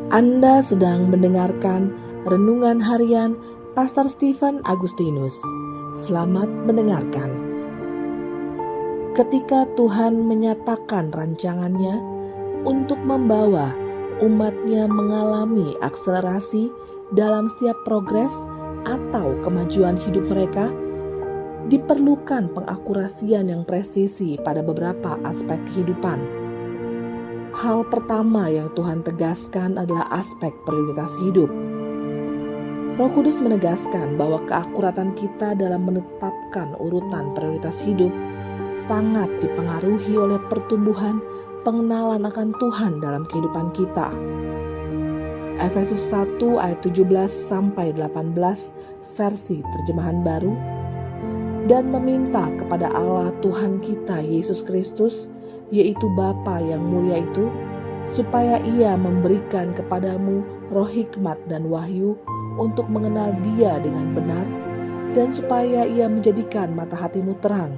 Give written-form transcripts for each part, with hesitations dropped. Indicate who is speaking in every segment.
Speaker 1: Anda sedang mendengarkan Renungan Harian Pastor Stephen Agustinus. Selamat mendengarkan. Ketika Tuhan menyatakan rancangannya untuk membawa umatnya mengalami akselerasi dalam setiap progres atau kemajuan hidup mereka, diperlukan pengakurasian yang presisi pada beberapa aspek kehidupan. Hal pertama yang Tuhan tegaskan adalah aspek prioritas hidup. Roh Kudus menegaskan bahwa keakuratan kita dalam menetapkan urutan prioritas hidup sangat dipengaruhi oleh pertumbuhan pengenalan akan Tuhan dalam kehidupan kita. Efesus 1 ayat 17-18 versi terjemahan baru, dan meminta kepada Allah Tuhan kita Yesus Kristus, yaitu Bapa yang mulia itu, supaya Ia memberikan kepadamu roh hikmat dan wahyu untuk mengenal Dia dengan benar, dan supaya Ia menjadikan mata hatimu terang,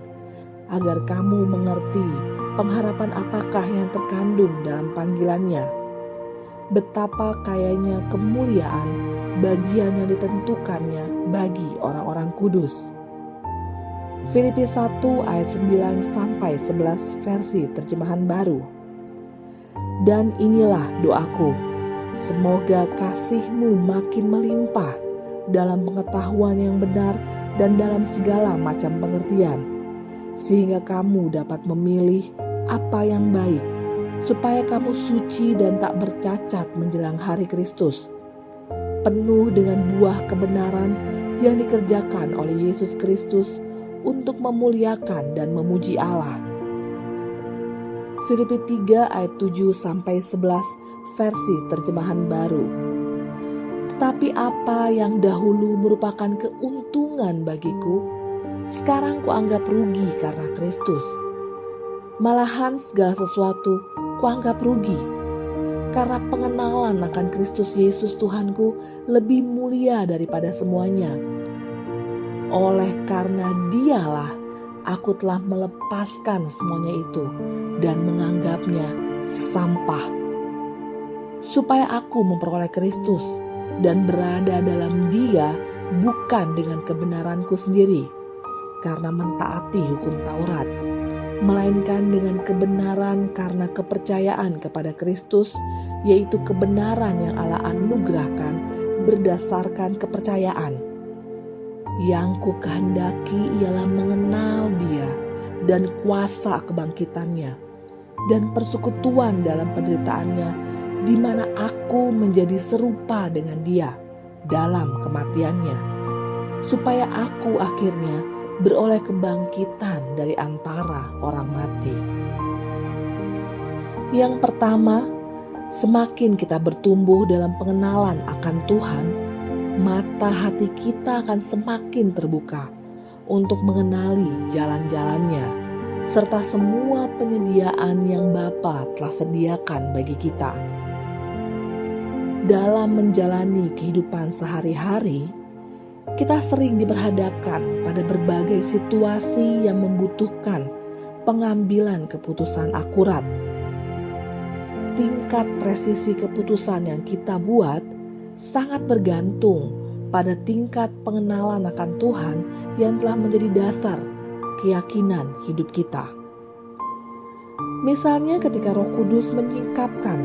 Speaker 1: agar kamu mengerti pengharapan apakah yang terkandung dalam panggilannya, betapa kayanya kemuliaan bagian yang ditentukannya bagi orang-orang kudus. Filipi 1 ayat 9-11 versi terjemahan baru. Dan inilah doaku, semoga kasihmu makin melimpah dalam pengetahuan yang benar dan dalam segala macam pengertian, sehingga kamu dapat memilih apa yang baik, supaya kamu suci dan tak bercacat menjelang hari Kristus, penuh dengan buah kebenaran yang dikerjakan oleh Yesus Kristus untuk memuliakan dan memuji Allah. Filipi 3 ayat 7-11 versi terjemahan baru. Tetapi apa yang dahulu merupakan keuntungan bagiku, sekarang kuanggap rugi karena Kristus. Malahan segala sesuatu kuanggap rugi, karena pengenalan akan Kristus Yesus Tuhanku lebih mulia daripada semuanya. Oleh karena Dialah aku telah melepaskan semuanya itu dan menganggapnya sampah, supaya aku memperoleh Kristus dan berada dalam Dia, bukan dengan kebenaranku sendiri karena mentaati hukum Taurat, melainkan dengan kebenaran karena kepercayaan kepada Kristus, yaitu kebenaran yang Allah anugerahkan berdasarkan kepercayaan. Yang ku kehendaki ialah mengenal Dia dan kuasa kebangkitannya dan persekutuan dalam penderitaannya, di mana aku menjadi serupa dengan Dia dalam kematiannya, supaya aku akhirnya beroleh kebangkitan dari antara orang mati. Yang pertama, semakin kita bertumbuh dalam pengenalan akan Tuhan, mata hati kita akan semakin terbuka untuk mengenali jalan-jalannya, serta semua penyediaan yang Bapa telah sediakan bagi kita. Dalam menjalani kehidupan sehari-hari, kita sering diperhadapkan pada berbagai situasi yang membutuhkan pengambilan keputusan akurat. Tingkat presisi keputusan yang kita buat sangat bergantung pada tingkat pengenalan akan Tuhan yang telah menjadi dasar keyakinan hidup kita. Misalnya ketika Roh Kudus menyingkapkan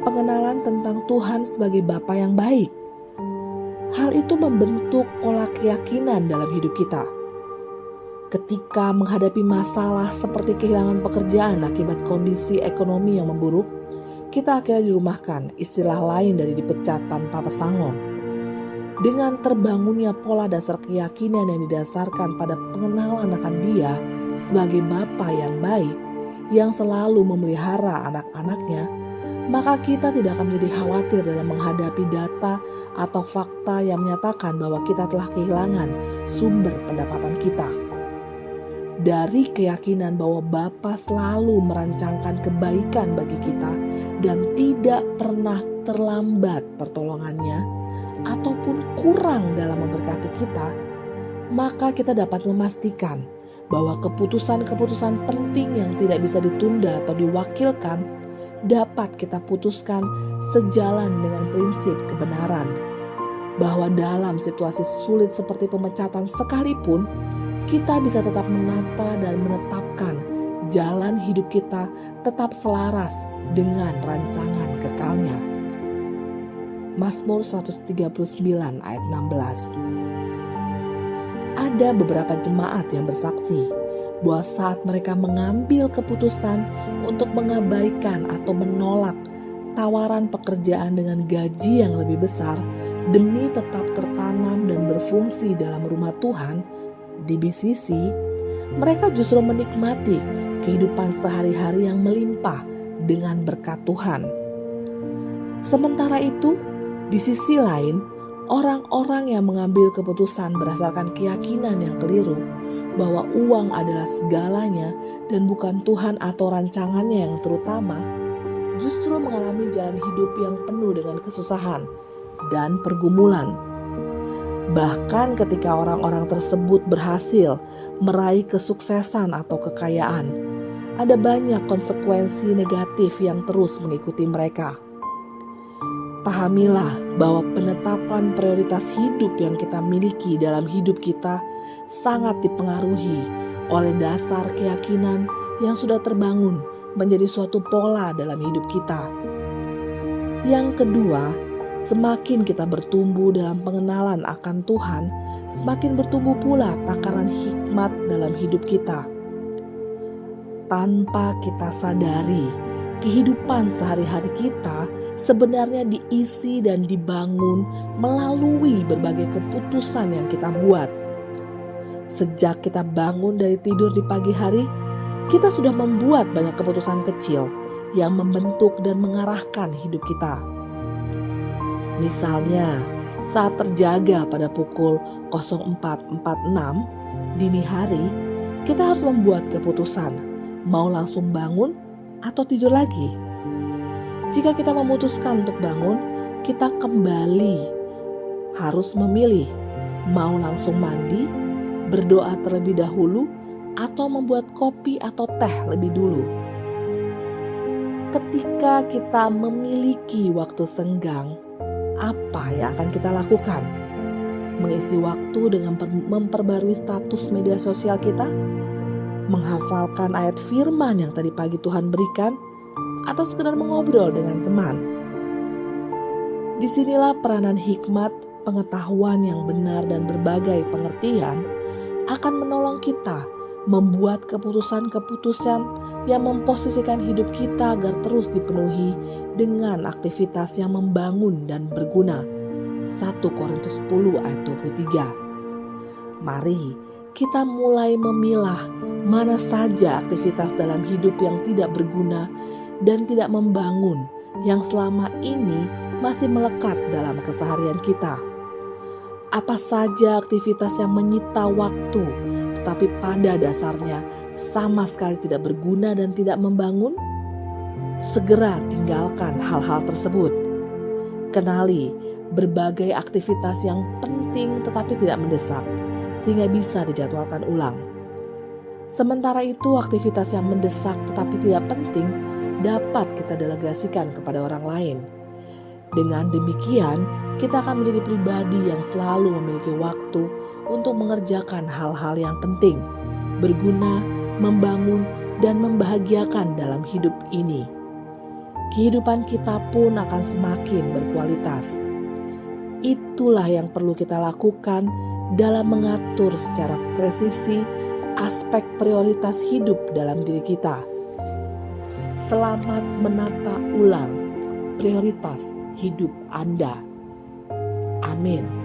Speaker 1: pengenalan tentang Tuhan sebagai Bapa yang baik, hal itu membentuk pola keyakinan dalam hidup kita. Ketika menghadapi masalah seperti kehilangan pekerjaan akibat kondisi ekonomi yang memburuk, kita akhirnya dirumahkan, istilah lain dari dipecat tanpa pesangon. Dengan terbangunnya pola dasar keyakinan yang didasarkan pada pengenalan akan Dia sebagai Bapa yang baik, yang selalu memelihara anak-anaknya, maka kita tidak akan menjadi khawatir dalam menghadapi data atau fakta yang menyatakan bahwa kita telah kehilangan sumber pendapatan kita. Dari keyakinan bahwa Bapa selalu merancangkan kebaikan bagi kita dan tidak pernah terlambat pertolongannya ataupun kurang dalam memberkati kita, maka kita dapat memastikan bahwa keputusan-keputusan penting yang tidak bisa ditunda atau diwakilkan dapat kita putuskan sejalan dengan prinsip kebenaran. Bahwa dalam situasi sulit seperti pemecatan sekalipun, kita bisa tetap menata dan menetapkan jalan hidup kita tetap selaras dengan rancangan kekalnya. Mazmur 139 ayat 16. Ada beberapa jemaat yang bersaksi bahwa saat mereka mengambil keputusan untuk mengabaikan atau menolak tawaran pekerjaan dengan gaji yang lebih besar demi tetap tertanam dan berfungsi dalam rumah Tuhan di BCC, mereka justru menikmati kehidupan sehari-hari yang melimpah dengan berkat Tuhan. Sementara itu, di sisi lain, orang-orang yang mengambil keputusan berdasarkan keyakinan yang keliru bahwa uang adalah segalanya dan bukan Tuhan atau rancangannya yang terutama, justru mengalami jalan hidup yang penuh dengan kesusahan dan pergumulan. Bahkan ketika orang-orang tersebut berhasil meraih kesuksesan atau kekayaan, ada banyak konsekuensi negatif yang terus mengikuti mereka. Pahamilah bahwa penetapan prioritas hidup yang kita miliki dalam hidup kita sangat dipengaruhi oleh dasar keyakinan yang sudah terbangun menjadi suatu pola dalam hidup kita. Yang kedua, semakin kita bertumbuh dalam pengenalan akan Tuhan, semakin bertumbuh pula takaran hikmat dalam hidup kita. Tanpa kita sadari, kehidupan sehari-hari kita sebenarnya diisi dan dibangun melalui berbagai keputusan yang kita buat. Sejak kita bangun dari tidur di pagi hari, kita sudah membuat banyak keputusan kecil yang membentuk dan mengarahkan hidup kita. Misalnya, saat terjaga pada pukul 04.46 dini hari, kita harus membuat keputusan mau langsung bangun atau tidur lagi. Jika kita memutuskan untuk bangun, kita kembali harus memilih mau langsung mandi, berdoa terlebih dahulu, atau membuat kopi atau teh lebih dulu. Ketika kita memiliki waktu senggang, apa yang akan kita lakukan? Mengisi waktu dengan memperbarui status media sosial kita? Menghafalkan ayat firman yang tadi pagi Tuhan berikan? Atau sekedar mengobrol dengan teman? Disinilah peranan hikmat, pengetahuan yang benar dan berbagai pengertian akan menolong kita membuat keputusan-keputusan yang memposisikan hidup kita agar terus dipenuhi dengan aktivitas yang membangun dan berguna. 1 Korintus 10 ayat 23. Mari kita mulai memilah mana saja aktivitas dalam hidup yang tidak berguna dan tidak membangun, yang selama ini masih melekat dalam keseharian kita. Apa saja aktivitas yang menyita waktu, tetapi pada dasarnya sama sekali tidak berguna dan tidak membangun? Segera tinggalkan hal-hal tersebut. Kenali berbagai aktivitas yang penting tetapi tidak mendesak, sehingga bisa dijadwalkan ulang. Sementara itu, aktivitas yang mendesak tetapi tidak penting dapat kita delegasikan kepada orang lain. Dengan demikian, kita akan menjadi pribadi yang selalu memiliki waktu untuk mengerjakan hal-hal yang penting, berguna, membangun, dan membahagiakan dalam hidup ini. Kehidupan kita pun akan semakin berkualitas. Itulah yang perlu kita lakukan dalam mengatur secara presisi aspek prioritas hidup dalam diri kita. Selamat menata ulang prioritas hidup Anda. Amin.